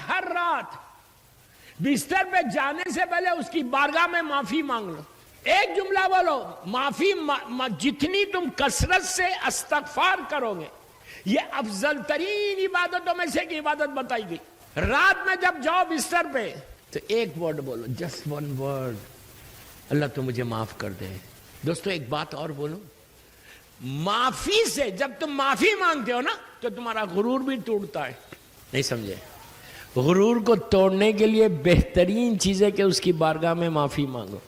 ہر رات بستر پہ جانے سے پہلے اس کی بارگاہ میں معافی مانگ لو. ایک جملہ بولو, معافی. جتنی تم کثرت سے استغفار کرو گے, یہ افضل ترین عبادتوں میں سے ایک عبادت بتائی گئی. رات میں جب جاؤ بستر پہ تو ایک ورڈ بولو, جسٹ ون ورڈ, اللہ تو مجھے معاف کر دے. دوستو ایک بات اور بولو, معافی سے جب تم معافی مانگتے ہو نا تو تمہارا غرور بھی ٹوٹتا ہے. نہیں سمجھے؟ غرور کو توڑنے کے لیے بہترین چیز ہے کہ اس کی بارگاہ میں معافی مانگو.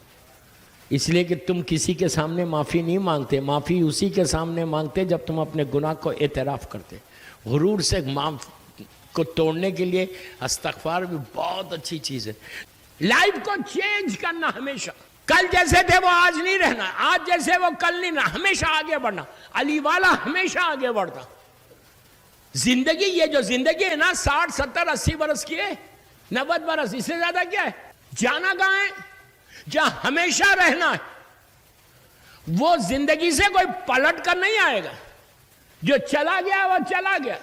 اس لیے کہ تم کسی کے سامنے معافی نہیں مانگتے, معافی اسی کے سامنے مانگتے جب تم اپنے گناہ کو اعتراف کرتے. غرور سے معاف کو توڑنے کے لیے استغفار بھی بہت اچھی چیز ہے. لائف کو چینج کرنا, ہمیشہ کل جیسے تھے وہ آج نہیں رہنا, آج جیسے وہ کل نہیں رہنا, ہمیشہ آگے بڑھنا. علی والا ہمیشہ آگے بڑھتا. زندگی, یہ جو زندگی ہے نا 60 70 80 برس کی ہے, 90 برس, اس سے زیادہ کیا ہے؟ جانا کہاں ہے؟ جہاں ہمیشہ رہنا ہے. وہ زندگی سے کوئی پلٹ کر نہیں آئے گا. جو چلا گیا وہ چلا گیا.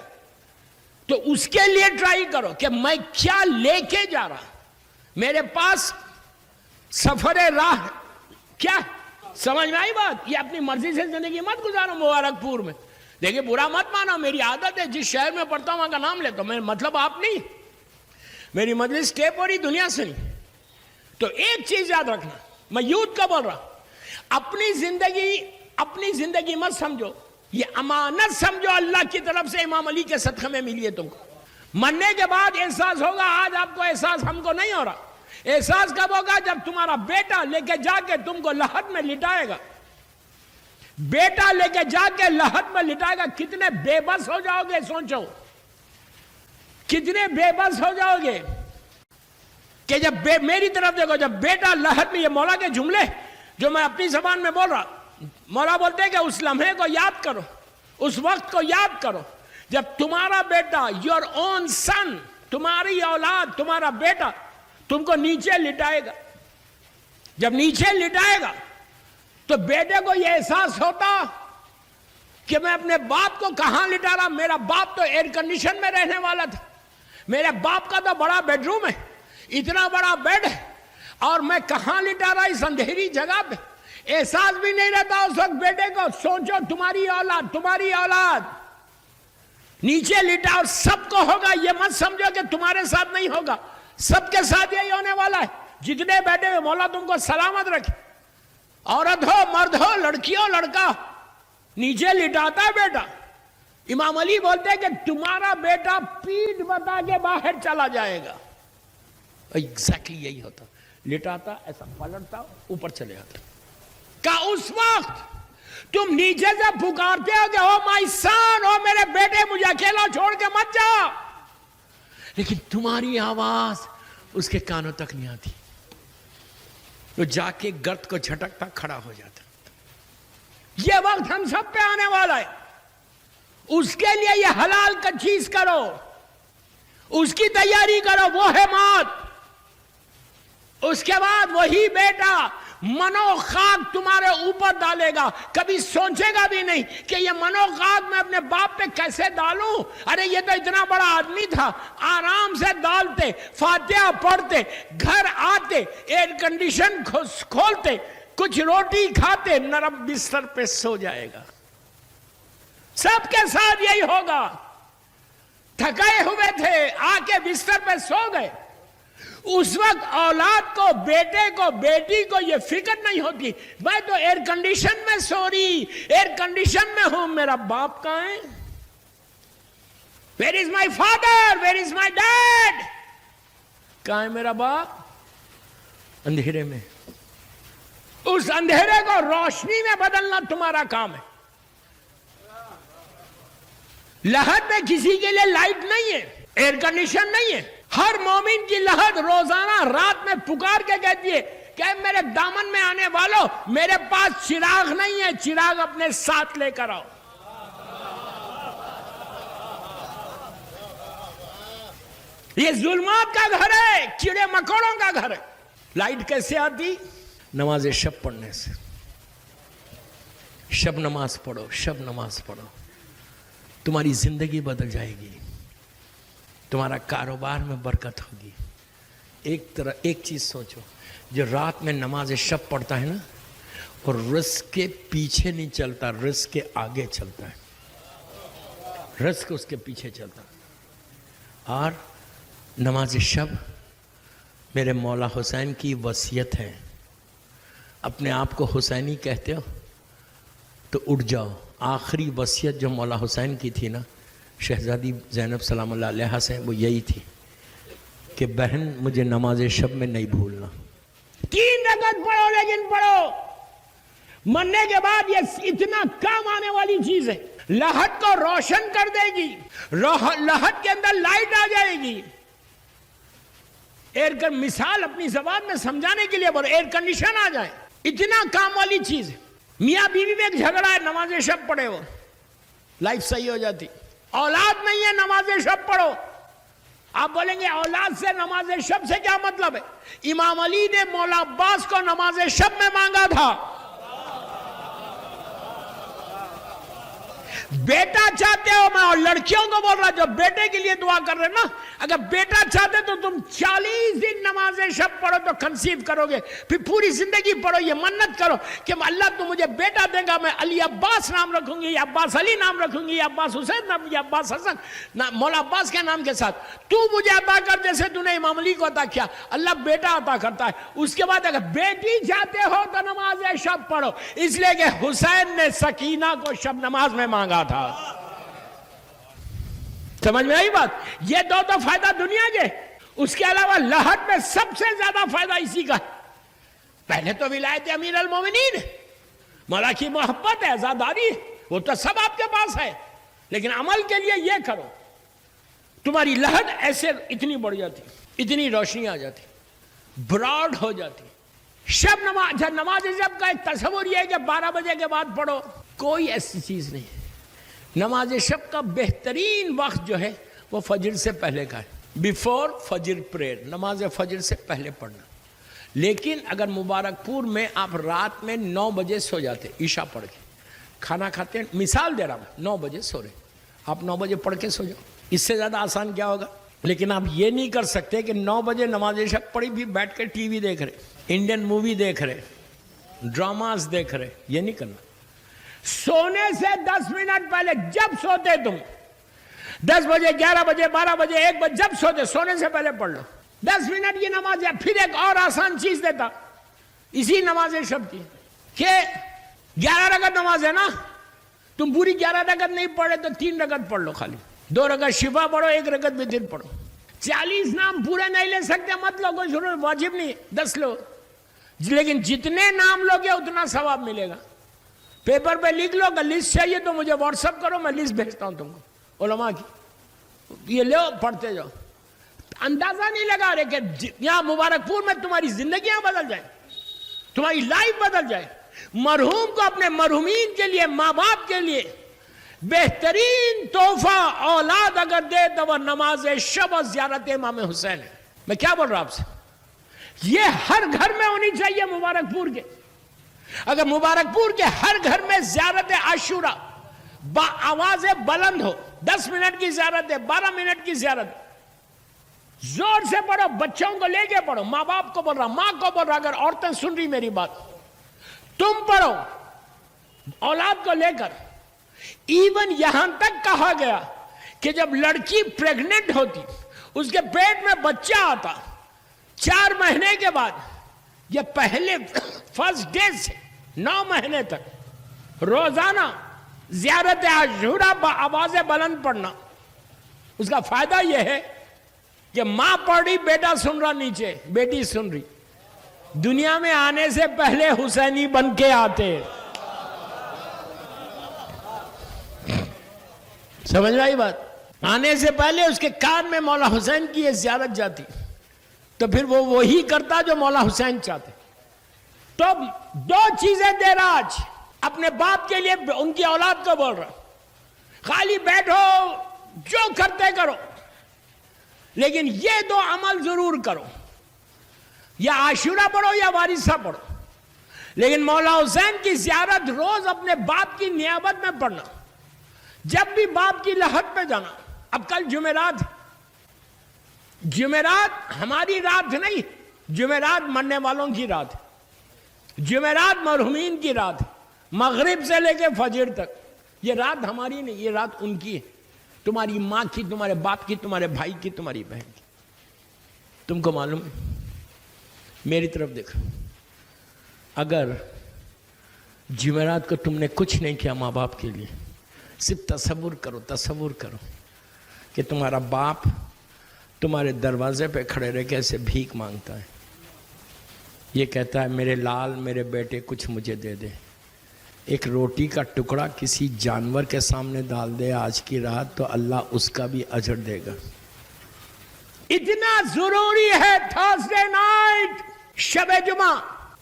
تو اس کے لیے ٹرائی کرو کہ میں کیا لے کے جا رہا, میرے پاس سفر راہ کیا. سمجھ میں آئی بات؟ یہ اپنی مرضی سے زندگی مت گزارو مبارک پور میں. دیکھیں برا مت مانو, میری عادت ہے جس شہر میں پڑھتا ہوں وہاں کا نام لیتا ہوں. میں مطلب آپ نہیں, میری مجلس ٹیپ ہو رہی دنیا سے نہیں. تو ایک چیز یاد رکھنا, میں یوتھ کا بول رہا, اپنی زندگی مت سمجھو, یہ امانت سمجھو اللہ کی طرف سے امام علی کے صدقے میں ملی ہے تم کو. مرنے کے بعد احساس ہوگا, آج آپ کو احساس ہم کو نہیں ہو رہا. احساس کب ہوگا؟ جب تمہارا بیٹا لے کے جا کے تم کو لحد میں لٹائے گا. بیٹا لے کے جا کے لحد میں لٹائے گا. کتنے بے بس ہو جاؤ گے, سوچو کتنے بے بس ہو جاؤ گے کہ جب میری طرف دیکھو, جب بیٹا لحد میں, یہ مولا کے جملے جو میں اپنی زبان میں بول رہا, مولا بولتے ہیں کہ اس لمحے کو یاد کرو, اس وقت کو یاد کرو جب تمہارا بیٹا, یور اون سن, تمہاری اولاد, تمہارا بیٹا تم کو نیچے لٹائے گا. جب نیچے لٹائے گا تو بیٹے کو یہ احساس ہوتا کہ میں اپنے باپ کو کہاں لٹا رہا. میرا باپ تو ایئر کنڈیشن میں رہنے والا تھا, میرے باپ کا تو بڑا بیڈ روم ہے, اتنا بڑا بیڈ ہے, اور میں کہاں لٹا رہا اس اندھیری جگہ پہ. احساس بھی نہیں رہتا اس وقت بیٹے کو. سوچو تمہاری اولاد نیچے لٹا, اور سب کو ہوگا. یہ مت سمجھو کہ تمہارے ساتھ نہیں ہوگا, سب کے ساتھ یہی ہونے والا ہے. جتنے بیٹے ہوئے مولا تم کو سلامت رکھے. عورت ہو, مرد ہو, لڑکی ہو, لڑکا, نیچے لٹاتا ہے بیٹا. امام علی بولتے ہیں کہ تمہارا بیٹا پیٹھ بتا کے باہر چلا جائے گا. ایگزیکٹلی یہی ہوتا, لٹاتا, ایسا پلٹتا, اوپر چلے آتا. کہ اس وقت تم نیچے سے پکارتے ہو کہ او مائی سن, او میرے بیٹے, مجھے اکیلا چھوڑ کے مت جا, لیکن تمہاری آواز اس کے کانوں تک نہیں آتی. تو جا کے گرد کو جھٹکتا کھڑا ہو جاتا. یہ وقت ہم سب پہ آنے والا ہے. اس کے لیے یہ حلال کا چیز کرو, اس کی تیاری کرو. وہ ہے موت. اس کے بعد وہی بیٹا منو خاک تمہارے اوپر ڈالے گا. کبھی سوچے گا بھی نہیں کہ یہ منو خاک میں اپنے باپ پہ کیسے ڈالوں. ارے یہ تو اتنا بڑا آدمی تھا. آرام سے ڈالتے, فاتحہ پڑھتے, گھر آتے, ایئر کنڈیشن کھولتے, کچھ روٹی کھاتے, نرم بستر پہ سو جائے گا. سب کے ساتھ یہی ہوگا. تھکے ہوئے تھے, آ کے بستر پہ سو گئے. اس وقت اولاد کو, بیٹے کو, بیٹی کو یہ فکر نہیں ہوتی, میں تو ایئر کنڈیشن میں سو رہی, ایئر کنڈیشن میں ہوں, میرا باپ کہاں ہے, where is my father, where is my dad, کہاں ہے میرا باپ. اندھیرے میں. اس اندھیرے کو روشنی میں بدلنا تمہارا کام ہے. لحد میں کسی کے لیے لائٹ نہیں ہے, ایئر کنڈیشن نہیں ہے. ہر مومن کی لحد روزانہ رات میں پکار کے کہتی ہے کہ میرے دامن میں آنے والوں, میرے پاس چراغ نہیں ہے, چراغ اپنے ساتھ لے کر آؤ. یہ ظلمات کا گھر ہے, کیڑے مکوڑوں کا گھر ہے. لائٹ کیسے آتی؟ نماز شب پڑھنے سے. شب نماز پڑھو, شب نماز پڑھو, تمہاری زندگی بدل جائے گی. تمہارا کاروبار میں برکت ہوگی. ایک چیز سوچو, جو رات میں نماز شب پڑھتا ہے نا, اور رزق کے پیچھے نہیں چلتا, رزق کے آگے چلتا ہے, رزق اس کے پیچھے چلتا. اور نماز شب میرے مولا حسین کی وصیت ہے. اپنے آپ کو حسینی کہتے ہو تو اٹھ جاؤ. آخری وصیت جو مولا حسین کی تھی نا شہزادی زینب سلام اللہ علیہا سے, وہ یہی تھی کہ بہن مجھے نماز شب میں نہیں بھولنا. 3 رکعت پڑھو, لیکن پڑھو. مرنے کے بعد یہ اتنا کام آنے والی چیز ہے, لہٹ کو روشن کر دے گی, لہٹ کے اندر لائٹ آ جائے گی. مثال اپنی زبان میں سمجھانے کے لیے بولو, ایئر کنڈیشن آ جائے, اتنا کام والی چیز ہے. میاں بیوی میں ایک جھگڑا ہے, نماز شب پڑھے ہو, لائف صحیح ہو جاتی. اولاد نہیں ہے, نماز شب پڑھو. آپ بولیں گے اولاد سے نماز شب سے کیا مطلب ہے؟ امام علی نے مولا عباس کو نماز شب میں مانگا تھا. بیٹا چاہتے ہو, میں اور لڑکیوں کو بول رہا جو بیٹے کے لیے دعا کر رہے نا, اگر بیٹا چاہتے تو تم 40 دن نماز شب پڑھو تو کنسیو کرو گے, پھر پوری زندگی پڑھو, یہ منت کرو کہ اللہ تو مجھے بیٹا دے گا, میں علی عباس نام رکھوں گی, یا عباس علی نام رکھوں گی, یا عباس حسین نام, یا عباس حسن, مولا عباس کے نام کے ساتھ تو مجھے عطا کر جیسے تو نے امام علی کو عطا کیا. اللہ بیٹا عطا کرتا ہے. اس کے بعد اگر بیٹی چاہتے ہو تو نماز شب پڑھو, اس لیے کہ حسین نے سکینہ کو شب نماز میں مانگا تھا. سمجھ میں آئی بات؟ یہ دو فائدہ دنیا کے. اس کے علاوہ لہٹ میں سب سے زیادہ فائدہ اسی کا. پہلے تو ولایت امیر المومنین, مولا کی محبت ہے, آزاداری, وہ تو سب آپ کے پاس ہے, لیکن عمل کے لیے یہ کرو, تمہاری لہٹ ایسے اتنی بڑھ جاتی, اتنی روشنی آ جاتی, براڈ ہو جاتی. شب نماز جب کا ایک تصور یہ ہے کہ 12 بجے کے بعد پڑھو, کوئی ایسی چیز نہیں. نماز شب کا بہترین وقت جو ہے وہ فجر سے پہلے کا ہے, بیفور فجر پریئر, نماز فجر سے پہلے پڑھنا. لیکن اگر مبارک پور میں آپ رات میں 9 بجے سو جاتے, عشاء پڑھ کے کھانا کھاتے ہیں, مثال دے رہا ہوں, 9 بجے سو رہے, آپ 9 بجے پڑھ کے سو جاؤ, اس سے زیادہ آسان کیا ہوگا؟ لیکن آپ یہ نہیں کر سکتے کہ 9 بجے نماز شب پڑھی بھی بیٹھ کے ٹی وی دیکھ رہے, انڈین مووی دیکھ رہے, ڈراماز دیکھ رہے, یہ نہیں کرنا. سونے سے 10 منٹ پہلے جب سوتے تم, 10 بجے 11 بجے 12 بجے 1 بجے جب سوتے, سونے سے پہلے پڑھ لو 10 منٹ کی نماز ہے. پھر ایک اور آسان چیز دیتا اسی نماز شب کی, کہ 11 رکعت نماز ہے نا, تم پوری 11 رکعت نہیں پڑھے تو 3 رکعت پڑھ لو, خالی 2 رکعت شفا پڑھو, 1 رکعت وتر پڑھو. 40 نام پورے نہیں لے سکتے مت لو, کوئی ضرور واجب نہیں, 10 لو, لیکن جتنے نام لوگے اتنا ثواب ملے گا. پیپر پہ لکھ لو, اگر لسٹ چاہیے تو مجھے واٹس ایپ کرو, میں لسٹ بھیجتا ہوں تم کو علماء کی, یہ لو پڑھتے جاؤ. اندازہ نہیں لگا رہے کہ یہاں مبارک پور میں تمہاری زندگیاں بدل جائیں, تمہاری لائف بدل جائے. مرحوم کو اپنے مرحومین کے لیے, ماں باپ کے لیے بہترین تحفہ اولاد اگر دے تو وہ نماز شب و زیارت امام حسین ہے. میں کیا بول رہا ہوں آپ سے, یہ ہر گھر میں ہونی چاہیے مبارک پور کے. اگر مبارک پور کے ہر گھر میں زیارت عاشورہ با آواز بلند ہو, 10 منٹ کی زیارت ہے, 12 منٹ کی زیارت, زور سے پڑھو, بچوں کو لے کے پڑھو, ماں باپ کو بول رہا, ماں کو بول رہا, اگر عورتیں سن رہی میری بات, تم پڑھو اولاد کو لے کر. ایون یہاں تک کہا گیا کہ جب لڑکی پریگننٹ ہوتی, اس کے پیٹ میں بچہ آتا, 4 مہینے کے بعد, یہ پہلے فرسٹ ڈے سے 9 مہینے تک روزانہ زیارت عاشورہ با آواز بلند پڑھنا. اس کا فائدہ یہ ہے کہ ماں پڑھ رہی, بیٹا سن رہا, نیچے بیٹی سن رہی. دنیا میں آنے سے پہلے حسینی بن کے آتے. سمجھ میں آئی بات؟ آنے سے پہلے اس کے کان میں مولا حسین کی یہ زیارت جاتی, تو پھر وہ وہی کرتا جو مولا حسین چاہتے. تو 2 چیزیں دے رہا آج اپنے باپ کے لیے, ان کی اولاد کو بول رہا, خالی بیٹھو جو کرتے کرو, لیکن یہ 2 عمل ضرور کرو, یا عاشورہ پڑھو یا وارثہ پڑھو. لیکن مولا حسین کی زیارت روز اپنے باپ کی نیابت میں پڑھنا, جب بھی باپ کی لحد پہ جانا. اب کل جمعرات, جمعرات ہماری رات نہیں، جمعرات مرنے والوں کی رات ہے، جمعرات مرحومین کی رات ہے، مغرب سے لے کے فجر تک۔ یہ رات ہماری نہیں، یہ رات ان کی ہے، تمہاری ماں کی، تمہارے باپ کی، تمہارے بھائی کی، تمہاری بہن کی۔ تم کو معلوم ہے؟ میری طرف دیکھو، اگر جمعرات کو تم نے کچھ نہیں کیا ماں باپ کے لیے، صرف تصور کرو کہ تمہارا باپ تمہارے دروازے پہ کھڑے رہ کے ایسے بھیک مانگتا ہے، یہ کہتا ہے میرے لال، میرے بیٹے کچھ مجھے دے دے، ایک روٹی کا ٹکڑا کسی جانور کے سامنے ڈال دے آج کی رات تو اللہ اس کا بھی اجر دے گا۔ اتنا ضروری ہے تھرسڈے نائٹ، شب جمعہ،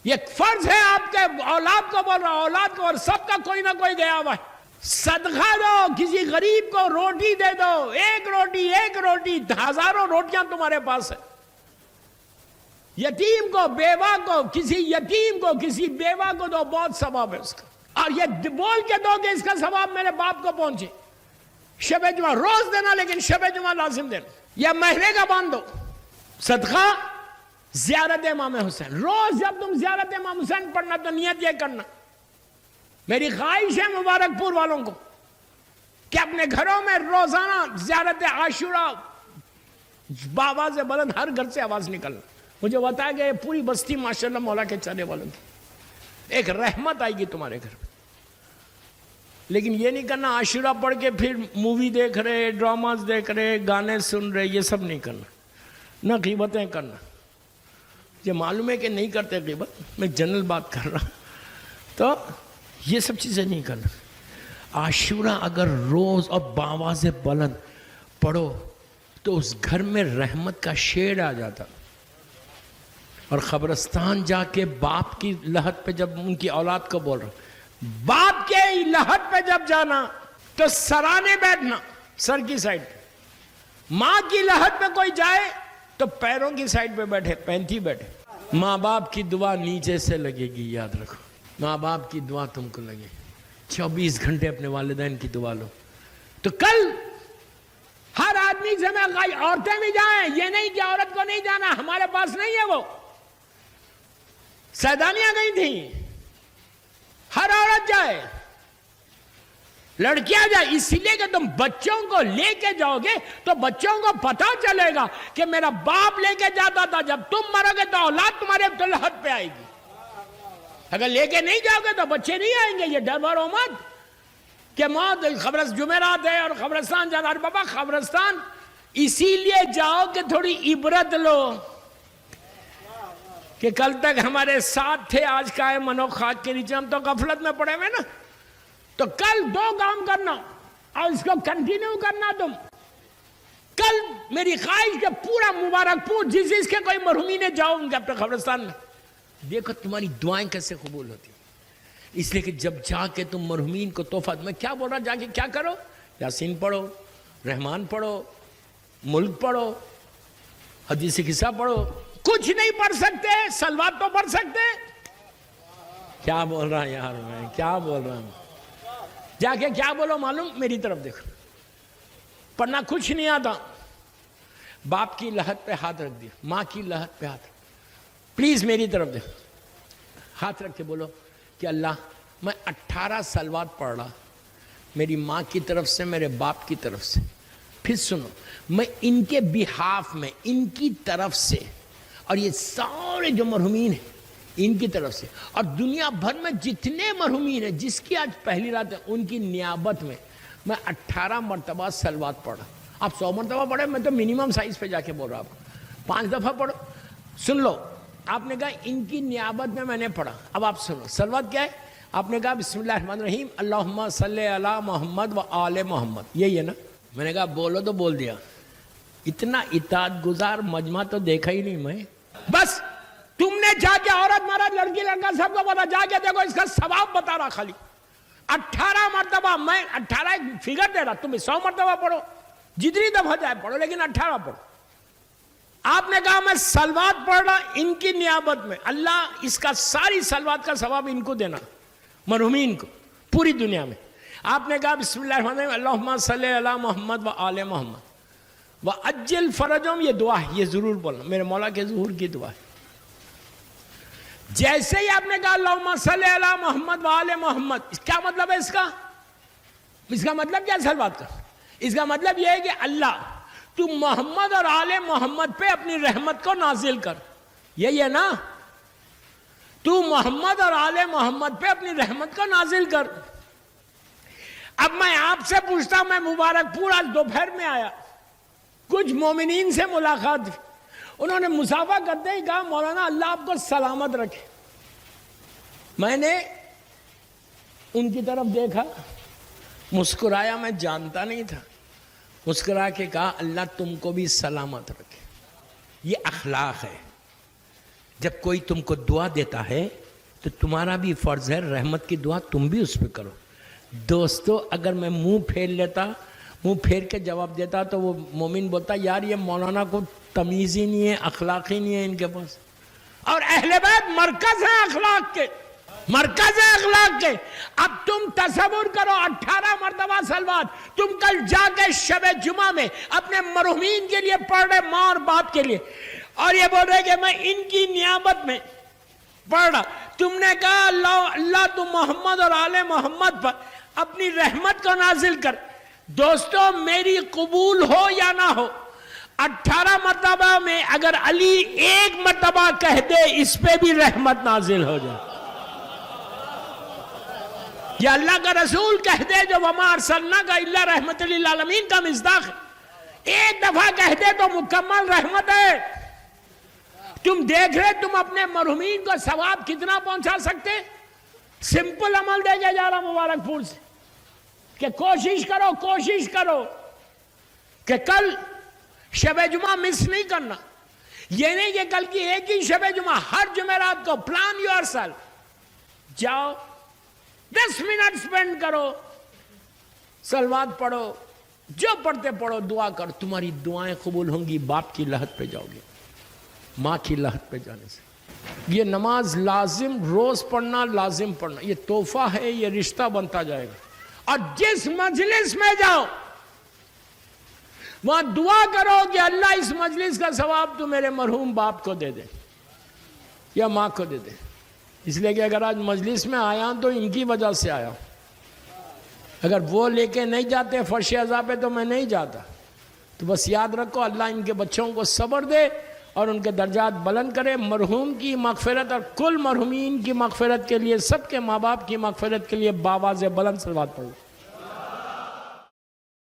یہ فرض ہے آپ کے اولاد کو، بول رہا اولاد کو، اور سب کا کوئی نہ کوئی گیا ہوا ہے۔ صدقہ دو، کسی غریب کو روٹی دے دو، ایک روٹی، ہزاروں روٹیاں تمہارے پاس ہے۔ یتیم کو، بیوہ کو، کسی یتیم کو، کسی بیوہ کو دو، بہت ثواب ہے اس کا، اور یہ بول کے دو کہ اس کا ثواب میرے باپ کو پہنچے۔ شب جمعہ روز دینا، لیکن شب جمعہ لازم دینا، یا مہینے کا باندھ دو۔ صدقہ زیارت امام حسین، روز جب تم زیارت امام حسین پڑھنا تو نیت یہ کرنا، میری خواہش ہے مبارک پور والوں کو کہ اپنے گھروں میں روزانہ زیارت عاشورہ بآواز بلند، ہر گھر سے آواز نکلنا۔ مجھے بتایا کہ پوری بستی ماشاءاللہ مولا کے چاہنے والوں کی ایک رحمت آئے گی تمہارے گھر میں۔ لیکن یہ نہیں کرنا عاشورہ پڑھ کے پھر مووی دیکھ رہے، ڈراماز دیکھ رہے، گانے سن رہے، یہ سب نہیں کرنا، نہ غیبتیں کرنا۔ یہ معلوم ہے کہ نہیں کرتے غیبت، میں جنرل بات کر رہا، تو یہ سب چیزیں نہیں کرنا۔ عاشورہ اگر روز اور بآواز بلند پڑھو تو اس گھر میں رحمت کا شیر آ جاتا۔ اور قبرستان جا کے باپ کی لحد پہ جب ان کی اولاد کو بول رہا، باپ کے لحد پہ جب جانا تو سرانے بیٹھنا، سر کی سائڈ پہ۔ ماں کی لحد پہ کوئی جائے تو پیروں کی سائڈ پہ بیٹھے، پینتی بیٹھے۔ ماں باپ کی دعا نیچے سے لگے گی، یاد رکھو، ماں باپ کی دعا تم کو لگے۔ 24 گھنٹے اپنے والدین کی دعا لو۔ تو کل ہر آدمی سے میں عورتیں بھی جائیں، یہ نہیں کہ عورت کو نہیں جانا، ہمارے پاس نہیں ہے وہ، سیدانیاں گئی تھیں، ہر عورت جائے، لڑکیاں جائے، اس لیے کہ تم بچوں کو لے کے جاؤ گے تو بچوں کو پتا چلے گا کہ میرا باپ لے کے جاتا تھا، جب تم مرو گے تو اولاد تمہارے لحد پہ آئے گی۔ اگر لے کے نہیں جاؤ گے تو بچے نہیں آئیں گے۔ یہ ڈر بھرو مت کہ موت جمعرات ہے اور قبرستان جانا۔ اور بابا قبرستان اسی لیے جاؤ کہ تھوڑی عبرت لو کہ کل تک ہمارے ساتھ تھے، آج کا ہے منو خاک کے نیچے، ہم تو غفلت میں پڑے ہوئے نا۔ تو کل 2 کام کرنا اور اس کو کنٹینیو کرنا تم۔ کل میری خواہش کہ پورا مبارک پور جس کے کوئی مرحومین جاؤ ان کے اپنے قبرستان میں، دیکھو تمہاری دعائیں کیسے قبول ہوتی ہیں۔ اس لیے کہ جب جا کے تم مرحومین کو تحفہ، میں کیا بول رہا، جا کے کیا کرو، یاسین پڑھو، رحمان پڑھو، ملک پڑھو، حدیث قصہ پڑھو۔ کچھ نہیں پڑھ سکتے، صلوات تو پڑھ سکتے۔ کیا بول رہا یار، میں کیا بول رہا ہوں؟ جا کے کیا بولو معلوم؟ میری طرف دیکھو، پڑھنا کچھ نہیں آتا، باپ کی لحد پہ ہاتھ رکھ دیا، ماں کی لحد پہ ہاتھ، پلیز میری طرف دیکھو، ہاتھ رکھ کے بولو کہ اللہ میں 18 صلوات پڑھ رہا، میری ماں کی طرف سے، میرے باپ کی طرف سے، پھر سنو، میں ان کے بہاف میں، ان کی طرف سے، اور یہ سارے جو مرحومین ہیں ان کی طرف سے، اور دنیا بھر میں جتنے مرحومین ہیں جس کی آج پہلی رات ہے ان کی نیابت میں 18 مرتبہ صلوات پڑھا۔ آپ 100 مرتبہ پڑھے، میں تو منیمم سائز پہ جا کے بول رہا ہوں، آپ 5 دفعہ پڑھو۔ سن لو، آپ نے کہا ان کی نیابت میں نے پڑھا، اب آپ سنو صلوات کیا ہے۔ آپ نے کہا بسم اللہ الرحمن الرحیم، اللہم صلی علی محمد و آل محمد، یہی ہے نا؟ میں نے کہا بولو تو بول دیا۔ اتنا اطاعت گزار مجمع تو دیکھا ہی نہیں میں۔ بس تم نے جا کے عورت مرد لڑکی لڑکا سب کو پتا، جا کے دیکھو اس کا ثواب بتا رہا، خالی 18 مرتبہ، میں 18 ایک فگر دے رہا، تم 100 مرتبہ پڑھو، جتنی دفعہ جائے پڑھو، لیکن 18 پڑھو۔ آپ نے کہا میں صلوات پڑھ رہا ان کی نیابت میں، اللہ اس کا ساری صلوات کا ثواب ان کو دینا، مرحومین کو پوری دنیا میں۔ آپ نے کہا بسم اللہ الرحمن الرحیم، اللہم صلی علی محمد و آل محمد، وَأَجِّلْ فَرَجَهُمْ، یہ دعا ہے، یہ ضرور بولنا، میرے مولا کے ظہور کی دعا ہے. جیسے ہی آپ نے کہا اللہم صلی علی محمد وآل محمد، کیا مطلب ہے اس کا؟ اس کا مطلب کیا سلوات کا؟ اس کا مطلب یہ ہے کہ اللہ تو محمد اور آل محمد پہ اپنی رحمت کو نازل کر. یہی ہے نا، تو محمد اور آل محمد پہ اپنی رحمت کو نازل کر. اب میں آپ سے پوچھتا ہوں، میں مبارک پور آج دوپہر میں آیا، کچھ مومنین سے ملاقات، انہوں نے مصافحہ کرتے ہی کہا مولانا اللہ آپ کو سلامت رکھے. میں نے ان کی طرف دیکھا، مسکرایا، میں جانتا نہیں تھا، مسکرا کے کہا اللہ تم کو بھی سلامت رکھے. یہ اخلاق ہے. جب کوئی تم کو دعا دیتا ہے تو تمہارا بھی فرض ہے رحمت کی دعا تم بھی اس پہ کرو. دوستو اگر میں منہ پھیر لیتا، منہ پھیر کے جواب دیتا تو وہ مومن بولتا یار یہ مولانا کو تمیز ہی نہیں ہے، اخلاق ہی نہیں ہے ان کے پاس. اور اہل بیت مرکز ہے اخلاق کے، مرکز ہے اخلاق کے. اب تم تصور کرو 18 مرتبہ صلوات تم کل جا کے شب جمعہ میں اپنے مرحومین کے لیے پڑھ رہے، ماں اور باپ کے لیے، اور یہ بول رہے کہ میں ان کی نیابت میں پڑھ رہا. تم نے کہا اللہ تو محمد اور آل محمد پر اپنی رحمت کو نازل کر. دوستو میری قبول ہو یا نہ ہو، 18 مرتبہ میں اگر علی ایک مرتبہ کہہ دے اس پہ بھی رحمت نازل ہو جائے. یا اللہ کا رسول کہہ دے جو وما ارسلناک الا رحمت للعالمین کا مصداق ہے، ایک دفعہ کہہ دے تو مکمل رحمت ہے. تم دیکھ رہے تم اپنے مرحومین کو ثواب کتنا پہنچا سکتے. سمپل عمل دے کے جا رہا مبارک پور سے کہ کوشش کرو کہ کل شب جمعہ مس نہیں کرنا. یہ نہیں کہ کل کی ایک ہی شب جمعہ، ہر جمعرات کو پلان یور سیلف، جاؤ 10 منٹ سپینڈ کرو، صلوات پڑھو، جو پڑھتے پڑھو، دعا کر، تمہاری دعائیں قبول ہوں گی. باپ کی لحد پہ جاؤ گے، ماں کی لحد پہ جانے سے. یہ نماز لازم روز پڑھنا، لازم پڑھنا، یہ تحفہ ہے، یہ رشتہ بنتا جائے گا. اور جس مجلس میں جاؤ وہاں دعا کرو کہ اللہ اس مجلس کا ثواب تو میرے مرحوم باپ کو دے دے یا ماں کو دے دے. اس لیے کہ اگر آج مجلس میں آیا تو ان کی وجہ سے آیا، اگر وہ لے کے نہیں جاتے فرش اعضاء پہ تو میں نہیں جاتا. تو بس یاد رکھو اللہ ان کے بچوں کو صبر دے اور ان کے درجات بلند کرے. مرحوم کی مغفرت اور کل مرحومین کی مغفرت کے لیے، سب کے ماں باپ کی مغفرت کے لیے باواز بلند صلوات پڑھو.